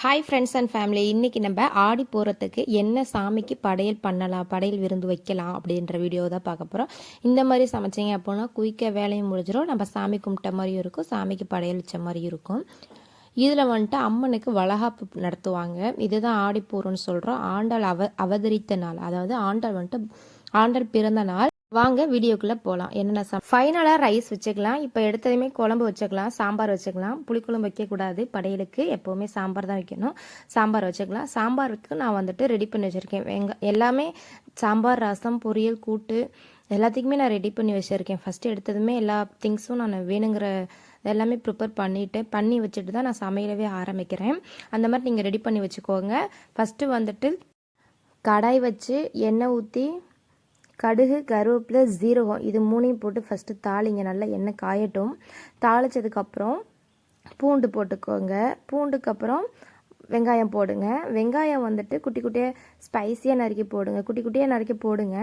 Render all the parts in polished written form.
Hi friends and family, இன்றைக்கி நம்ம ஆடி போகிறதுக்கு என்ன சாமிக்கு படையல் பண்ணலாம், படையல் விருந்து வைக்கலாம் அப்படின்ற வீடியோ தான் பார்க்க போகிறோம். இந்த மாதிரி சமைச்சிங்க அப்படின்னா குயிக்காக வேலையும் முடிஞ்சிடும், நம்ம சாமி கும்பிட்ட மாதிரியும் இருக்கும், சாமிக்கு படையல் வச்ச மாதிரியும் இருக்கும். இதில் வந்துட்டு அம்மனுக்கு வளகாப்பு நடத்துவாங்க. இதுதான் ஆடிப்பூரம்னு சொல்கிறோம். ஆண்டாள் அவதரித்த நாள், அதாவது ஆண்டாள் பிறந்த நாள். வாங்க வீடியோக்குள்ளே போகலாம். என்னென்ன ஃபைனலாக ரைஸ் வச்சுக்கலாம். இப்போ எடுத்ததுமே குழம்பு வச்சுக்கலாம், சாம்பார் வச்சுக்கலாம். புளிக்குழம்பு வைக்கக்கூடாது, படையலுக்கு எப்போவுமே சாம்பார் தான் வைக்கணும். சாம்பார் வச்சுக்கலாம். சாம்பாருக்கு நான் வந்துட்டு ரெடி பண்ணி வச்சுருக்கேன். எல்லாமே சாம்பார், ரசம், பொரியல், கூட்டு எல்லாத்துக்குமே நான் ரெடி பண்ணி வச்சுருக்கேன். ஃபஸ்ட்டு எடுத்ததுமே எல்லா திங்ஸும் நான் வேணுங்கிற எல்லாமே ப்ரிப்பேர் பண்ணி வச்சுட்டு தான் நான் சமையலவே ஆரம்பிக்கிறேன். அந்த மாதிரி நீங்கள் ரெடி பண்ணி வச்சுக்கோங்க. ஃபஸ்ட்டு வந்துட்டு கடாய் வச்சு எண்ணெய் ஊற்றி கடுகு, கருவேப்பிலை, ஜீரகம் இது மூணையும் போட்டு ஃபஸ்ட்டு தாளிங்க. நல்லா எண்ணெய் காயட்டும். தாளித்ததுக்கப்புறம் பூண்டு போட்டுக்கோங்க. பூண்டுக்கப்புறம் வெங்காயம் போடுங்க. வெங்காயம் வந்துட்டு குட்டி குட்டியாக ஸ்பைஸியாக நறுக்கி போடுங்க, குட்டி குட்டியாக நறுக்கி போடுங்க.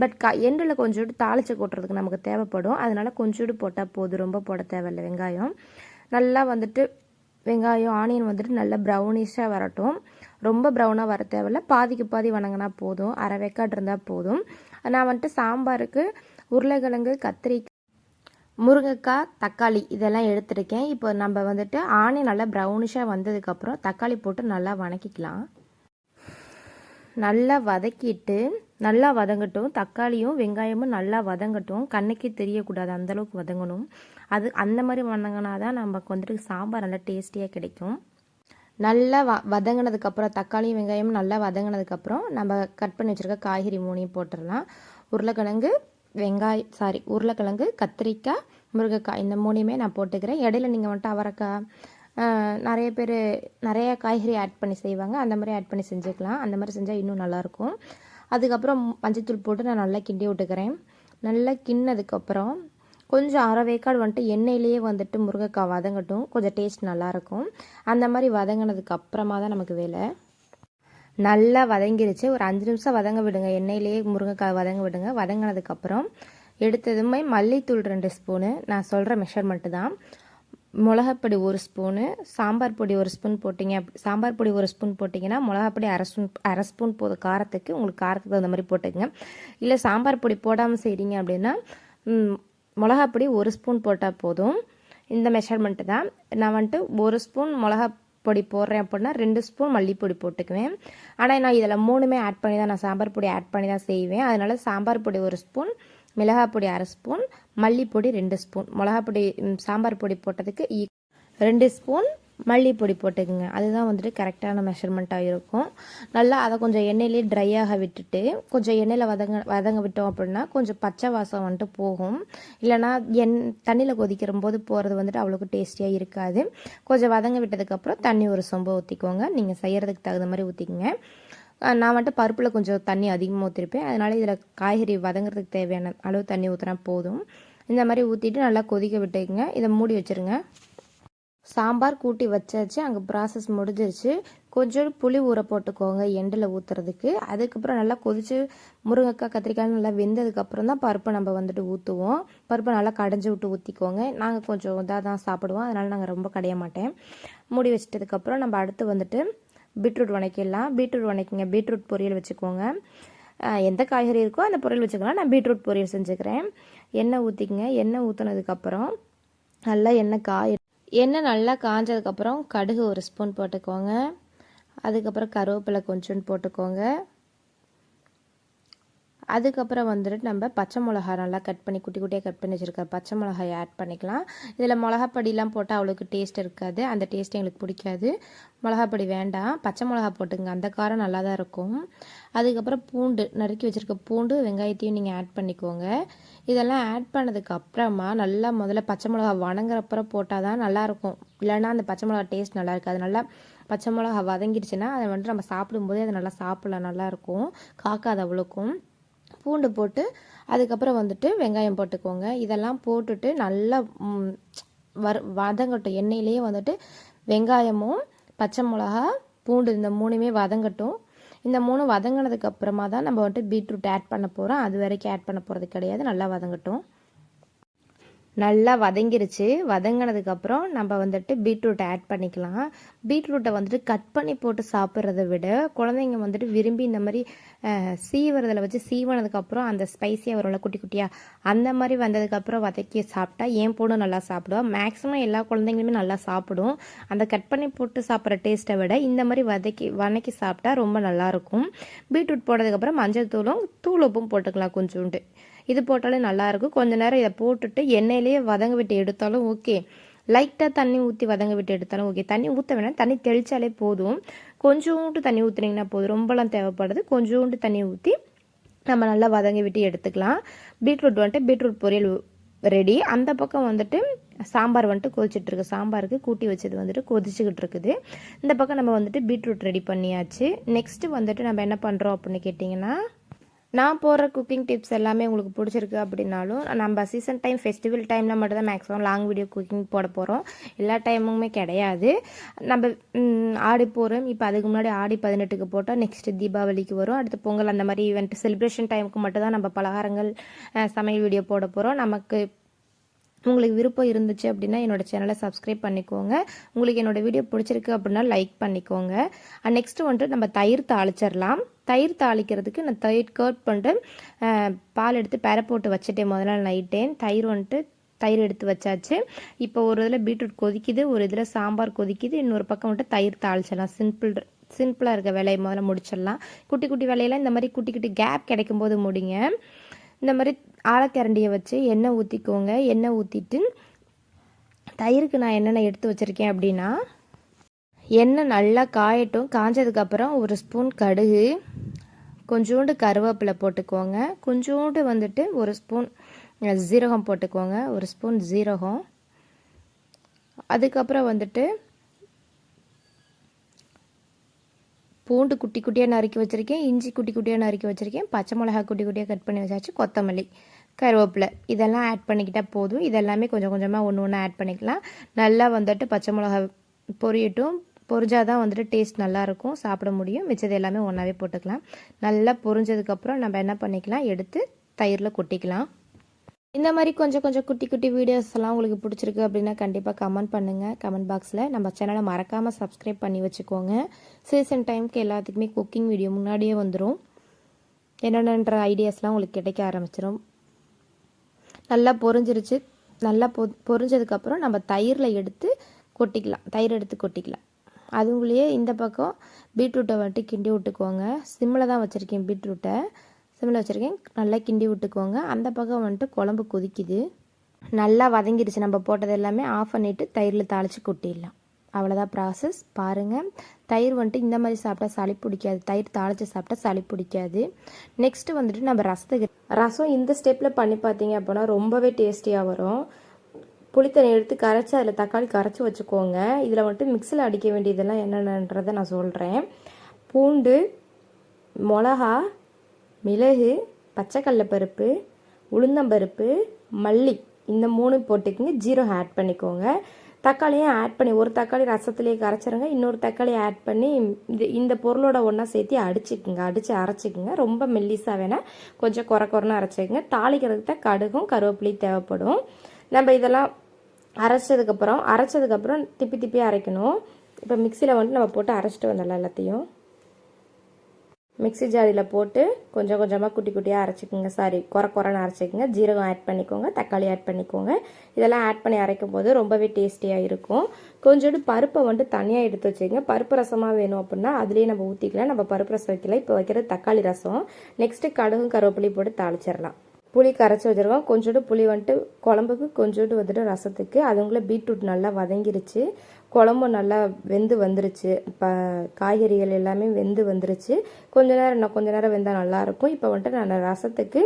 பட் எண்டில் கொஞ்சோண்டு தாளித்து கொட்டுறதுக்கு நமக்கு தேவைப்படும், அதனால் கொஞ்சோண்டு போட்டால் போதும், ரொம்ப போட தேவையில்லை. வெங்காயம் நல்லா வந்துட்டு வெங்காயம் ஆனியன் வந்துட்டு நல்லா ப்ரௌனிஷாக வரட்டும். ரொம்ப ப்ரௌனாக வர தேவையில்ல, பாதிக்கு பாதி வணங்கினா போதும், அரை வேக்காடு இருந்தால் போதும். நான் வந்துட்டு சாம்பாருக்கு உருளைக்கிழங்கு, கத்திரிக்காய், முருங்கைக்காய், தக்காளி இதெல்லாம் எடுத்துருக்கேன். இப்போ நம்ம வந்துட்டு ஆனியன் நல்லா ப்ரௌனிஷாக வந்ததுக்கப்புறம் தக்காளி போட்டு நல்லா வதக்கிக்கலாம். நல்லா வதக்கிட்டு நல்லா வதங்கட்டும். தக்காளியும் வெங்காயமும் நல்லா வதங்கட்டும், கண்ணுக்கே தெரியக்கூடாது, அந்தளவுக்கு வதங்கணும். அந்த மாதிரி வதங்கினா தான் நமக்கு வந்துட்டு சாம்பார் நல்லா டேஸ்டியாக கிடைக்கும். நல்லா வதங்கினதுக்கப்புறம் தக்காளியும் வெங்காயமும் நல்லா வதங்கினதுக்கப்புறம் நம்ம கட் பண்ணி வச்சுருக்க காய்கறி மூணையும் போட்டுடலாம். உருளைக்கிழங்கு, கத்திரிக்காய், முருங்கைக்காய் இந்த மூணையுமே நான் போட்டுக்கிறேன். இடையில நீங்கள் வந்துட்டு அவரைக்காய், நிறைய பேர் நிறைய காய்கறி ஆட் பண்ணி செய்வாங்க, அந்த மாதிரி ஆட் பண்ணி செஞ்சுக்கலாம். அந்த மாதிரி செஞ்சால் இன்னும் நல்லாயிருக்கும். அதுக்கப்புறம் மஞ்சத்தூள் போட்டு நான் நல்லா கிண்டி விட்டுக்கிறேன். நல்லா கிண்ணதுக்கப்புறம் கொஞ்சம் அரை வேக்காடு வந்துட்டு எண்ணெயிலேயே வந்துட்டு முருங்கைக்காய் வதங்கட்டும், கொஞ்சம் டேஸ்ட் நல்லாயிருக்கும். அந்த மாதிரி வதங்கினதுக்கு அப்புறமா தான் நமக்கு வேலை. நல்லா வதங்கிருச்சு, ஒரு 5 நிமிஷம் வதங்க விடுங்க, எண்ணெயிலேயே முருங்கைக்காய் வதங்க விடுங்க. வதங்கினதுக்கப்புறம் எடுத்ததுமே மல்லித்தூள் 2 ஸ்பூனு, நான் சொல்கிற மெஷர்மெண்ட்டு தான். மிளகாப்பொடி 1 ஸ்பூனு, சாம்பார் பொடி 1 ஸ்பூன் போட்டிங்க. சாம்பார் பொடி 1 ஸ்பூன் போட்டிங்கன்னா மிளகாப்பொடி அரை ஸ்பூன் போதும் காரத்துக்கு. உங்களுக்கு காரத்துக்கு தகுந்த மாதிரி போட்டுக்கங்க. இல்லை சாம்பார் பொடி போடாமல் செய்கிறீங்க அப்படின்னா மிளகாப்பொடி 1 ஸ்பூன் போட்டால் போதும். இந்த மெஷர்மெண்ட்டு தான். நான் வந்துட்டு 1 ஸ்பூன் மிளகாப்பொடி போடுறேன் அப்படின்னா 2 ஸ்பூன் மல்லிப்பொடி போட்டுக்குவேன். ஆனால் நான் இதில் 3மே ஆட் பண்ணி தான், நான் சாம்பார் பொடி ஆட் பண்ணி தான் செய்வேன். அதனால் சாம்பார் பொடி 1 ஸ்பூன், மிளகாப்பொடி அரை ஸ்பூன், மல்லிப்பொடி 2 ஸ்பூன். மிளகாப்பொடி சாம்பார் பொடி போட்டதுக்கு 2 ஸ்பூன் மல்லிப்பொடி போட்டுக்குங்க. அதுதான் வந்துட்டு கரெக்டான மெஷர்மெண்ட்டாக இருக்கும். நல்லா அதை கொஞ்சம் எண்ணெயிலே ட்ரையாக விட்டுட்டு கொஞ்சம் எண்ணெயில் வதங்க விட்டோம் அப்படின்னா கொஞ்சம் பச்சை வாசம் வந்துட்டு போகும். இல்லைனா தண்ணியில் கொதிக்கிற போது போகிறது வந்துட்டு அவ்வளோக்கு டேஸ்டியாக இருக்காது. கொஞ்சம் வதங்க விட்டதுக்கப்புறம் தண்ணி ஒரு சொம்பு ஊற்றிக்கோங்க. நீங்கள் செய்கிறதுக்கு தகுந்த மாதிரி ஊற்றிக்கங்க. நான் வந்துட்டு பருப்பில் கொஞ்சம் தண்ணி அதிகமாக ஊற்றிருப்பேன், அதனால் இதில் காய்கறி வதங்குறதுக்கு தேவையான அளவு தண்ணி ஊற்றினா போதும். இந்த மாதிரி ஊற்றிட்டு நல்லா கொதிக்க விட்டுக்குங்க. இதை மூடி வச்சுருங்க. சாம்பார் கூட்டி வச்சாச்சு, அங்கே ப்ராசஸ் முடிஞ்சிருச்சு. கொஞ்சம் புளி ஊற போட்டுக்கோங்க எண்டில் ஊற்றுறதுக்கு. அதுக்கப்புறம் நல்லா கொதித்து முருங்கைக்காய், கத்திரிக்காய் நல்லா வெந்ததுக்கப்புறம் தான் பருப்பை நம்ம வந்துட்டு ஊற்றுவோம். பருப்பை நல்லா கடைஞ்சி விட்டு ஊற்றிக்கோங்க. நாங்கள் கொஞ்சம் இதாக தான் சாப்பிடுவோம், அதனால் நாங்கள் ரொம்ப கடைய மாட்டேன். மூடி வச்சிட்டதுக்கப்புறம் நம்ம அடுத்து வந்துட்டு பீட்ரூட் வதக்கிடலாம். பீட்ரூட் வதக்கிங்க. பீட்ரூட் பொரியல் வச்சுக்கோங்க. எந்த காய்கறி இருக்கோ அந்த பொரியல் வச்சுக்கலாம். நான் பீட்ரூட் பொரியல் செஞ்சுக்கிறேன். எண்ணெய் ஊற்றிக்கங்க. எண்ணெய் ஊற்றினதுக்கப்புறம் நல்லா எண்ணெய் நல்லா காஞ்சதுக்கப்புறம் கடுகு 1 ஸ்பூன் போட்டுக்கோங்க. அதுக்கப்புறம் கருவேப்பிலை கொஞ்சோண்டு போட்டுக்கோங்க. அதுக்கப்புறம் வந்துட்டு நம்ம பச்சை மிளகா நல்லா குட்டி குட்டியாக கட் பண்ணி வச்சுருக்க பச்சை மிளகாய் ஆட் பண்ணிக்கலாம். இதில் மிளகாப்பொடிலாம் போட்டால் அவ்வளோக்கு டேஸ்ட் இருக்காது, அந்த டேஸ்ட் எங்களுக்கு பிடிக்காது. மிளகாப்பொடி வேண்டாம், பச்சை மிளகா போட்டுங்க, அந்த காரம் நல்லா தான் இருக்கும். அதுக்கப்புறம் பூண்டு நறுக்கி வச்சுருக்க பூண்டு, வெங்காயத்தையும் நீங்கள் ஆட் பண்ணிக்கோங்க. இதெல்லாம் ஆட் பண்ணதுக்கு அப்புறமா நல்லா முதல்ல பச்சை மிளகா வணங்குறப்புறம் போட்டால் தான் நல்லாயிருக்கும், இல்லைன்னா அந்த பச்சை மிளகா டேஸ்ட் நல்லா இருக்காது. நல்லா பச்சை மிளகா வதங்கிடுச்சுன்னா அதை வந்துட்டு நம்ம சாப்பிடும்போதே அதை நல்லா சாப்பிடலாம், நல்லாயிருக்கும், காக்காது அவ்வளோக்கும். பூண்டு போட்டு அதுக்கப்புறம் வந்துட்டு வெங்காயம் போட்டுக்கோங்க. இதெல்லாம் போட்டுட்டு நல்லா வதங்கட்டும். எண்ணெயிலேயே வந்துட்டு வெங்காயமும் பச்சை மிளகா பூண்டு இந்த 3மே வதங்கட்டும். இந்த 3 வதங்கினதுக்கு அப்புறமா தான் நம்ம வந்துட்டு பீட்ரூட் ஆட் பண்ண போகிறோம். அது வரைக்கும் ஆட் பண்ண போகிறது கிடையாது. நல்லா வதங்கட்டும். நல்லா வதங்கிருச்சு. வதங்கினதுக்கப்புறம் நம்ம வந்துட்டு பீட்ரூட்டை ஆட் பண்ணிக்கலாம். பீட்ரூட்டை வந்துட்டு கட் பண்ணி போட்டு சாப்பிட்றத விட குழந்தைங்க வந்துட்டு விரும்பி இந்த மாதிரி சீவுறதில் வச்சு சீவனதுக்கப்புறம் அந்த ஸ்பைஸியாக வரும்ல குட்டி குட்டியாக, அந்த மாதிரி வந்ததுக்கப்புறம் வதக்கி சாப்பிட்டா என் பொண்ணு நல்லா சாப்பிடுவா. மேக்ஸிமம் எல்லா குழந்தைங்களுமே நல்லா சாப்பிடும். அந்த கட் பண்ணி போட்டு சாப்பிட்ற டேஸ்ட்டை விட இந்த மாதிரி வதக்கி சாப்பிட்டா ரொம்ப நல்லாயிருக்கும். பீட்ரூட் போட்டதுக்கப்புறம் மஞ்சள் தூள் உப்பும் போட்டுக்கலாம் கொஞ்சோண்டு. இது போட்டாலே நல்லாயிருக்கும். கொஞ்ச நேரம் இதை போட்டுட்டு எண்ணெயிலேயே வதங்க விட்டு எடுத்தாலும் ஓகே, லைட்டாக தண்ணி ஊற்றி வதங்க விட்டு எடுத்தாலும் ஓகே. தண்ணி ஊற்ற வேணாம், தண்ணி தெளித்தாலே போதும். கொஞ்சோண்டு தண்ணி ஊற்றுனீங்கன்னா போதும், ரொம்பலாம் தேவைப்படுது. கொஞ்சோண்டு தண்ணி ஊற்றி நம்ம நல்லா வதங்கி விட்டு எடுத்துக்கலாம். பீட்ரூட் பொரியல் ரெடி. அந்த பக்கம் வந்துட்டு சாம்பார் வந்துட்டு கொதிச்சிட்ருக்கு. சாம்பாருக்கு கூட்டி வச்சது வந்துட்டு கொதிச்சுக்கிட்டு இருக்குது. இந்த பக்கம் நம்ம வந்துட்டு பீட்ரூட் ரெடி பண்ணியாச்சு. நெக்ஸ்ட்டு வந்துட்டு நம்ம என்ன பண்ணுறோம் அப்படின்னு கேட்டிங்கன்னா, நான் போடுற குக்கிங் டிப்ஸ் எல்லாமே உங்களுக்கு பிடிச்சிருக்கு அப்படின்னாலும், நம்ம சீசன் டைம் ஃபெஸ்டிவல் டைமில் மட்டும் தான் மேக்ஸிமம் லாங் வீடியோ குக்கிங் போட போகிறோம். எல்லா டைமுமே கிடையாது. நம்ம ஆடி போகிறோம். இப்போ அதுக்கு முன்னாடி ஆடி 18க்கு போட்டால் நெக்ஸ்ட்டு தீபாவளிக்கு வரும், அடுத்து பொங்கல், அந்த மாதிரி ஈவெண்ட் செலிப்ரேஷன் டைமுக்கு மட்டும் தான் நம்ம பலகாரங்கள் சமையல் வீடியோ போட போகிறோம். உங்களுக்கு விருப்பம் இருந்துச்சு அப்படின்னா என்னோட சேனலை சப்ஸ்கிரைப் பண்ணிக்கோங்க. உங்களுக்கு என்னோட வீடியோ பிடிச்சிருக்கு அப்படின்னா லைக் பண்ணிக்கோங்க. நெக்ஸ்ட்டு வந்துட்டு நம்ம தயிர் தாளிச்சிடலாம். தயிர் தாளிக்கிறதுக்கு நான் தயிர் கர்ட் பண்ணிட்டு பால் எடுத்து பெர போட்டு வச்சுட்டேன் முதல்ல நைட்டே. தயிர் எடுத்து வச்சாச்சு. இப்போ ஒரு இதில் பீட்ரூட் கொதிக்குது, ஒரு இதில் சாம்பார் கொதிக்குது, இன்னொரு பக்கம் வந்துட்டு தயிர் தாளிச்சிடலாம். சிம்பிளாக இருக்க வேலையை முதல்ல முடிச்சிடலாம். குட்டி குட்டி வேலையெல்லாம் இந்த மாதிரி குட்டி குட்டி கேப் கிடைக்கும் போது முடிங்க. இந்த மாதிரி ஆழக்கரண்டியை வச்சு எண்ணெய் ஊற்றிக்கோங்க. எண்ணெய் ஊற்றிட்டு தயிருக்கு நான் என்னென்ன எடுத்து வச்சுருக்கேன் அப்படின்னா, எண்ணெய் நல்லா காயட்டும். காஞ்சதுக்கப்புறம் ஒரு ஸ்பூன் கடுகு, கொஞ்சோண்டு கருவேப்பிலை போட்டுக்கோங்க. கொஞ்சோண்டு வந்துட்டு ஒரு ஸ்பூன் ஜீரகம் போட்டுக்கோங்க. ஒரு ஸ்பூன் ஜீரகம். அதுக்கப்புறம் வந்துட்டு பூண்டு குட்டி குட்டியாக நறுக்கி வச்சுருக்கேன், இஞ்சி குட்டி குட்டியாக நறுக்கி வச்சுருக்கேன், பச்சை மிளகா குட்டி குட்டியாக கட் பண்ணி வச்சாச்சு, கொத்தமல்லி, கருவேப்பிலை இதெல்லாம் ஆட் பண்ணிக்கிட்டால் போதும். இதெல்லாமே கொஞ்சம் கொஞ்சமாக ஒன்று ஒன்று ஆட் பண்ணிக்கலாம். நல்லா வந்துட்டு பச்சை மிளகா பொரியட்டும். பொரிஞ்சாதான் வந்துட்டு டேஸ்ட் நல்லாயிருக்கும், சாப்பிட முடியும். மிச்சது எல்லாமே ஒன்றாவே போட்டுக்கலாம். நல்லா பொரிஞ்சதுக்கப்புறம் நம்ம என்ன பண்ணிக்கலாம், எடுத்து தயிரில் கொட்டிக்கலாம். இந்த மாதிரி கொஞ்சம் கொஞ்சம் குட்டி குட்டி வீடியோஸ் எல்லாம் உங்களுக்கு பிடிச்சிருக்கு அப்படின்னா கண்டிப்பாக கமெண்ட் பண்ணுங்கள் கமெண்ட் பாக்ஸில். நம்ம சேனலை மறக்காமல் சப்ஸ்கிரைப் பண்ணி வச்சுக்கோங்க. சீசன் டைமுக்கு எல்லாத்துக்குமே குக்கிங் வீடியோ முன்னாடியே வந்துடும். என்னென்னன்ற ஐடியாஸ்லாம் உங்களுக்கு கிடைக்க ஆரம்பிச்சிடும். நல்லா பொரிஞ்சிருச்சு. நல்லா பொரிஞ்சதுக்கப்புறம் நம்ம தயிரில் எடுத்து கொட்டிக்கலாம். தயிர் எடுத்து கொட்டிக்கலாம். அதுங்களையே இந்த பக்கம் பீட்ரூட்டை வந்துட்டு கிண்டி விட்டுக்கோங்க. சிம்மில் தான் வச்சுருக்கேன், பீட்ரூட்டை சிம்மில் வச்சுருக்கேன். நல்லா கிண்டி விட்டுக்கோங்க. அந்த பக்கம் வந்துட்டு குழம்பு கொதிக்குது. நல்லா வதங்கிடுச்சு. நம்ம போட்டது எல்லாமே ஆஃப் பண்ணிவிட்டு தயிரில் தாளித்து கொட்டிடலாம். அவ்வளோதான் ப்ராசஸ். பாருங்கள், தயிர் வந்துட்டு இந்த மாதிரி சாப்பிட்டா சளி பிடிக்காது. தயிர் தாளித்து சாப்பிட்டா சளி பிடிக்காது. நெக்ஸ்ட்டு வந்துட்டு நம்ம ரசம் இந்த ஸ்டெப்பில் பண்ணி பார்த்தீங்க அப்படின்னா ரொம்பவே டேஸ்டியாக வரும். புளித்தண்ணி எடுத்து கரைச்சி அதில் தக்காளி கரைச்சி வச்சுக்கோங்க. இதில் வந்துட்டு மிக்ஸியில் அடிக்க வேண்டியதெல்லாம் என்னென்னன்றதை நான் சொல்கிறேன். பூண்டு, மிளகா, மிளகு, பச்சைக்கடலைப்பருப்பு, உளுந்தம்பருப்பு, மல்லி, இந்த 3 போட்டுக்கோங்க. ஜீரகம் ஆட் பண்ணிக்கோங்க. தக்காளியும் ஆட் பண்ணி ஒரு தக்காளி ரசத்துலேயே கரைச்சிருங்க. இன்னொரு தக்காளி ஆட் பண்ணி இந்த பொருளோட ஒன்றா சேர்த்து அடித்து அரைச்சிக்குங்க. ரொம்ப மெல்லிஸாக வேணால் கொஞ்சம் குறைன்னு அரைச்சிக்கங்க. தாளிக்கிறதுக்கு தான் கடுகும் கருவேப்பிலையும் தேவைப்படும். நம்ம இதெல்லாம் அரைச்சதுக்கப்புறம் திப்பி அரைக்கணும். இப்போ மிக்சியில் வந்துட்டு நம்ம போட்டு அரைச்சிட்டு வந்துடலாம். எல்லாத்தையும் மிக்ஸி ஜாடியில் போட்டு கொஞ்சம் கொஞ்சமாக குட்டி குட்டியாக அரைச்சிக்கோங்க. குறைன்னு அரைச்சிக்கோங்க. ஜீரகம் ஆட் பண்ணிக்கோங்க, தக்காளி ஆட் பண்ணிக்கோங்க. இதெல்லாம் ஆட் பண்ணி அரைக்கும் போது ரொம்பவே டேஸ்டியாக இருக்கும். கொஞ்சோண்டு பருப்பை வந்துட்டு தனியாக எடுத்து வச்சுக்கோங்க. பருப்பு ரசமாக வேணும் அப்படின்னா அதுலேயே நம்ம ஊற்றிக்கலாம். நம்ம பருப்பு ரசம் வைக்கல, இப்போ வைக்கிறது தக்காளி ரசம். நெக்ஸ்ட்டு கடுகும் கருவேப்பிலையும் போட்டு தாளிச்சிடலாம். புளி கரைச்சி வச்சுருக்கோம். கொஞ்சோண்டு புளி வந்துட்டு குழம்புக்கு, கொஞ்சோண்டு வந்துட்டு ரசத்துக்கு. அதுக்குள்ளே பீட்ரூட் நல்லா வதங்கிருச்சு. குழம்பு நல்லா வெந்து வந்துருச்சு. இப்போ காய்கறிகள் எல்லாமே வெந்து வந்துருச்சு. கொஞ்ச நேரம் வெந்தால் நல்லாயிருக்கும். இப்போ வந்துட்டு நான் ரசத்துக்கு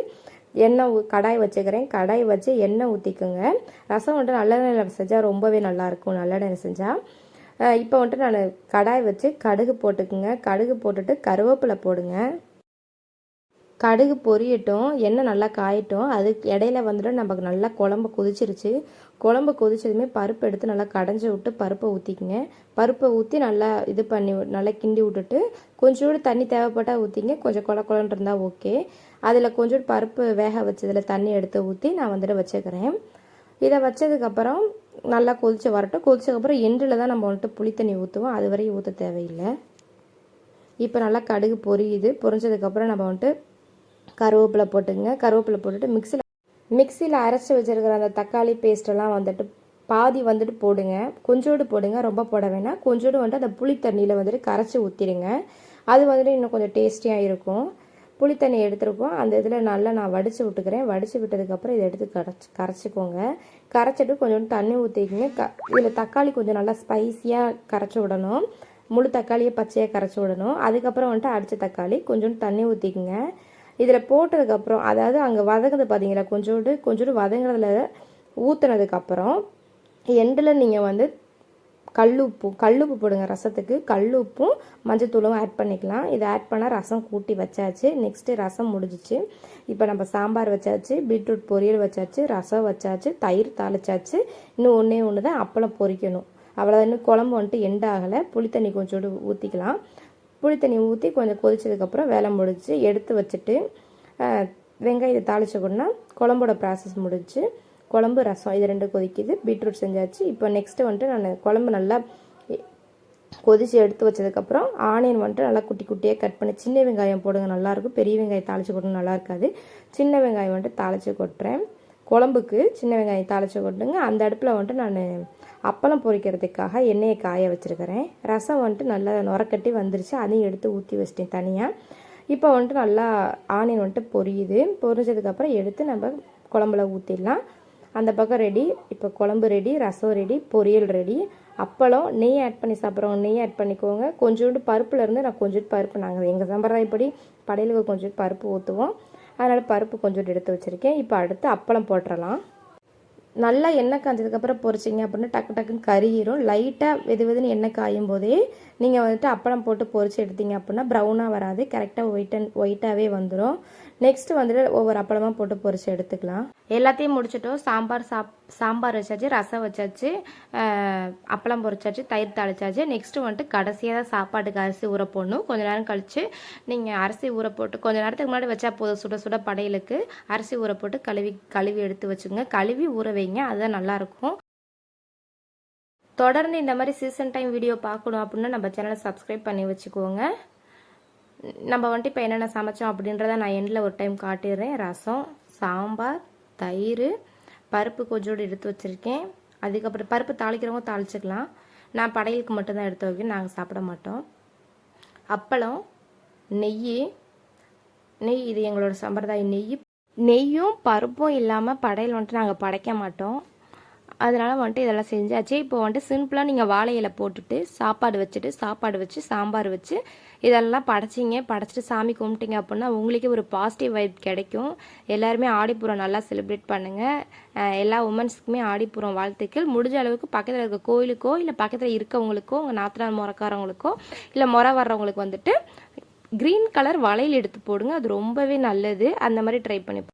கடாய் வச்சுக்கிறேன். கடாய் வச்சு எண்ணெய் ஊற்றிக்குங்க. ரசம் வந்துட்டு நல்லெண்ணெயில் செஞ்சால் ரொம்பவே நல்லாயிருக்கும், நல்லெண்ணெய் செஞ்சால். இப்போ வந்துட்டு நான் கடாய் வச்சு கடுகு போட்டுக்குங்க. கடுகு போட்டுட்டு கருவேப்பிலை போடுங்க. கடுகு பொரியட்டும், எண்ணெய் நல்லா காயட்டும். அதுக்கு இடையில வந்துட்டு நமக்கு நல்லா குழம்பு கொதிச்சிருச்சு. குழம்பு கொதிச்சதுமே பருப்பு எடுத்து நல்லா கடைஞ்சி விட்டு பருப்பை ஊற்றிக்குங்க. பருப்பை ஊற்றி நல்லா நல்லா கிண்டி விட்டுட்டு கொஞ்சோண்டு தண்ணி தேவைப்பட்டால் ஊற்றிங்க. கொஞ்சம் குழன்னு இருந்தால் ஓகே. அதில் கொஞ்சோண்டு பருப்பு வேக வச்சதில் தண்ணி எடுத்து ஊற்றி நான் வந்துட்டு வச்சுக்கிறேன். இதை வச்சதுக்கப்புறம் நல்லா கொதிச்சு வரட்டும். கொதிச்சதுக்கப்புறம் எண்டில் தான் நம்ம வந்துட்டு புளி தண்ணி ஊற்றுவோம், அது வரையும் ஊற்ற தேவையில்லை. இப்போ நல்லா கடுகு பொரியுது. பொரிஞ்சதுக்கப்புறம் நம்ம வந்துட்டு கருவேப்பிலை போட்டுங்க. கருவேப்பிலை போட்டுட்டு மிக்சியில் அரைச்சி வச்சுருக்கிற அந்த தக்காளி பேஸ்ட்டெல்லாம் வந்துட்டு பாதி வந்துட்டு போடுங்க, கொஞ்சோடு போடுங்க, ரொம்ப போட வேணாம். கொஞ்சோடு வந்துட்டு அந்த புளி தண்ணியில் வந்துட்டு கரைச்சி ஊற்றிடுங்க. அது வந்துட்டு இன்னும் கொஞ்சம் டேஸ்டியாக இருக்கும். புளி தண்ணி எடுத்துருக்கோம், அந்த இதில் நல்லா நான் வடித்து விட்டுக்கிறேன். வடித்து விட்டதுக்கப்புறம் இதை எடுத்து கரைச்சிக்கோங்க. கரைச்சிட்டு கொஞ்சோண்டு தண்ணி ஊற்றிக்கிங்க. இதில் தக்காளி கொஞ்சம் நல்லா ஸ்பைஸியாக கரைச்சி விடணும். முழு தக்காளியை பச்சையாக கரைச்சி விடணும். அதுக்கப்புறம் வந்துட்டு அடித்த தக்காளி கொஞ்சோண்டு தண்ணி ஊற்றிக்குங்க. இதில் போட்டதுக்கப்புறம், அதாவது அங்கே வதங்குது பார்த்தீங்களா, கொஞ்சோண்டு வதங்குறதுல ஊற்றுனதுக்கப்புறம் எண்டில் நீங்கள் வந்து கல்லுப்பு போடுங்க. ரசத்துக்கு கல்லுப்பும் மஞ்சத்தூளும் ஆட் பண்ணிக்கலாம். இதை ஆட் பண்ணால் ரசம் கூட்டி வச்சாச்சு. நெக்ஸ்ட்டு ரசம் முடிஞ்சிச்சு. இப்போ நம்ம சாம்பார் வச்சாச்சு, பீட்ரூட் பொரியல் வச்சாச்சு, ரசம் வச்சாச்சு, தயிர் தாளிச்சாச்சு. இன்னும் ஒன்று தான் அப்பளம் பொரிக்கணும். அவ்வளோதான். இன்னும் குழம்பு வந்துட்டு எண்ட் ஆகலை. புளித்தண்ணி கொஞ்சோடு ஊற்றிக்கலாம். புளித்தண்ணி ஊற்றி கொஞ்சம் கொதிச்சதுக்கப்புறம் வேலை முடிச்சு எடுத்து வச்சுட்டு வெங்காயத்தை தாளிச்சோன்னா குழம்போட ப்ராசஸ் முடிஞ்சு. குழம்பு ரசம் இது 2 கொதிக்குது. பீட்ரூட் செஞ்சாச்சு. இப்போ நெக்ஸ்ட்டு வந்துட்டு நான் குழம்பு நல்லா கொதித்து எடுத்து வச்சதுக்கப்புறம் ஆனியன் வந்துட்டு நல்லா குட்டி குட்டியாக கட் பண்ணி, சின்ன வெங்காயம் போடுங்க, நல்லாயிருக்கும். பெரிய வெங்காயம் தாளித்து கொட்டணும், நல்லா இருக்காது. சின்ன வெங்காயம் வந்துட்டு தாளித்து கொட்டுறேன். குழம்புக்கு சின்ன வெங்காயம் தாளித்து கொட்டுங்க. அந்த அடுப்பில் வந்துட்டு நான் அப்பளம் பொரிக்கிறதுக்காக எண்ணெயை காய வச்சுருக்கிறேன். ரசம் வந்துட்டு நல்லா நுரக்கட்டி வந்துருச்சு, அதையும் எடுத்து ஊற்றி வச்சிட்டேன் தனியாக. இப்போ வந்துட்டு நல்லா ஆனியன் வந்துட்டு பொரியுது. பொரிஞ்சதுக்கப்புறம் எடுத்து நம்ம குழம்புல ஊற்றிடலாம். அந்த பக்கம் ரெடி. இப்போ குழம்பு ரெடி, ரசம் ரெடி, பொரியல் ரெடி. அப்பளம் நெய் ஆட் பண்ணி சாப்பிட்றவங்க நெய் ஆட் பண்ணிக்கோங்க. கொஞ்சோண்டு பருப்புலேருந்து நான் கொஞ்சோண்டு பருப்பு, நாங்கள் எங்கள் சம்பிரதாயப்படி படையலுக்கு கொஞ்சோண்டு பருப்பு ஊற்றுவோம், அதனால் பருப்பு கொஞ்சோண்டு எடுத்து வச்சுருக்கேன். இப்போ அடுத்து அப்பளம் போட்டுடலாம். நல்லா எண்ணெய் காய்ஞ்சதுக்கப்புறம் பொரிச்சிங்க அப்படின்னா டக்குன்னு கறியிரும். லைட்டாக வெதுன்னு எண்ணெய் காயும் போதே நீங்கள் வந்துட்டு அப்பளம் போட்டு பொரிச்சு எடுத்தீங்க அப்படின்னா ப்ரௌனாக வராது, கரெக்டாக ஒயிட்டாகவே வந்துடும். நெக்ஸ்ட்டு வந்துட்டு ஒவ்வொரு அப்பளமாக போட்டு பொரிச்சு எடுத்துக்கலாம். எல்லாத்தையும் முடிச்சிட்டோம். சாம்பார் வச்சாச்சு, ரசம் வச்சாச்சு, அப்பளம் பொரிச்சாச்சு, தயிர் தாளிச்சாச்சு. நெக்ஸ்ட்டு வந்துட்டு கடைசியாக தான் சாப்பாட்டுக்கு அரிசி ஊற போடணும். கொஞ்சம் நேரம் கழித்து நீங்கள் அரிசி ஊற போட்டு கொஞ்சம் நேரத்துக்கு முன்னாடி வச்சா போதும். சுட சுட படையலுக்கு அரிசி ஊற போட்டு கழுவி எடுத்து வச்சுங்க. கழுவி ஊற வைங்க, அதுதான் நல்லாயிருக்கும். தொடர்ந்து இந்த மாதிரி சீசன் டைம் வீடியோ பார்க்கணும் அப்படின்னா நம்ம சேனலை சப்ஸ்கிரைப் பண்ணி வச்சுக்கோங்க. நம்ம வந்துட்டு இப்போ என்னென்ன சமைச்சோம் அப்படின்றத நான் எண்டில் ஒரு டைம் காட்டிடுறேன். ரசம், சாம்பார், தயிர், பருப்பு கொஞ்சோடு எடுத்து வச்சுருக்கேன். அதுக்கப்புறம் பருப்பு தாளிக்கிறவங்க தாளிச்சிக்கலாம். நான் படையலுக்கு மட்டும்தான் எடுத்து வைக்கேன், நாங்கள் சாப்பிட மாட்டோம். அப்பளம், நெய் இது எங்களோட சம்பிரதாயம். நெய்யும் பருப்பும் இல்லாமல் படையல் வந்துட்டு நாங்கள் படைக்க மாட்டோம். அதனால் வந்துட்டு இதெல்லாம் செஞ்சாச்சு. இப்போ வந்துட்டு சிம்பிளாக நீங்கள் வாழை இலை போட்டுட்டு சாப்பாடு வச்சு சாம்பார் வச்சு இதெல்லாம் படைச்சிட்டு சாமி கும்பிட்டீங்க அப்படின்னா உங்களுக்கே ஒரு பாசிட்டிவ் வைப் கிடைக்கும். எல்லாருமே ஆடிப்பூரம் நல்லா செலிப்ரேட் பண்ணுங்கள். எல்லா உமன்ஸுக்குமே ஆடிப்பூரம் வாழ்த்துக்கள். முடிஞ்ச அளவுக்கு பக்கத்தில் இருக்க கோயிலுக்கோ இல்லை பக்கத்தில் இருக்கவங்களுக்கோ உங்கள் நாத்தனார் முறக்காரவங்களுக்கோ இல்லை முறை வர்றவங்களுக்கு வந்துட்டு க்ரீன் கலர் வளையல் எடுத்து போடுங்க. அது ரொம்பவே நல்லது. அந்த மாதிரி ட்ரை பண்ணி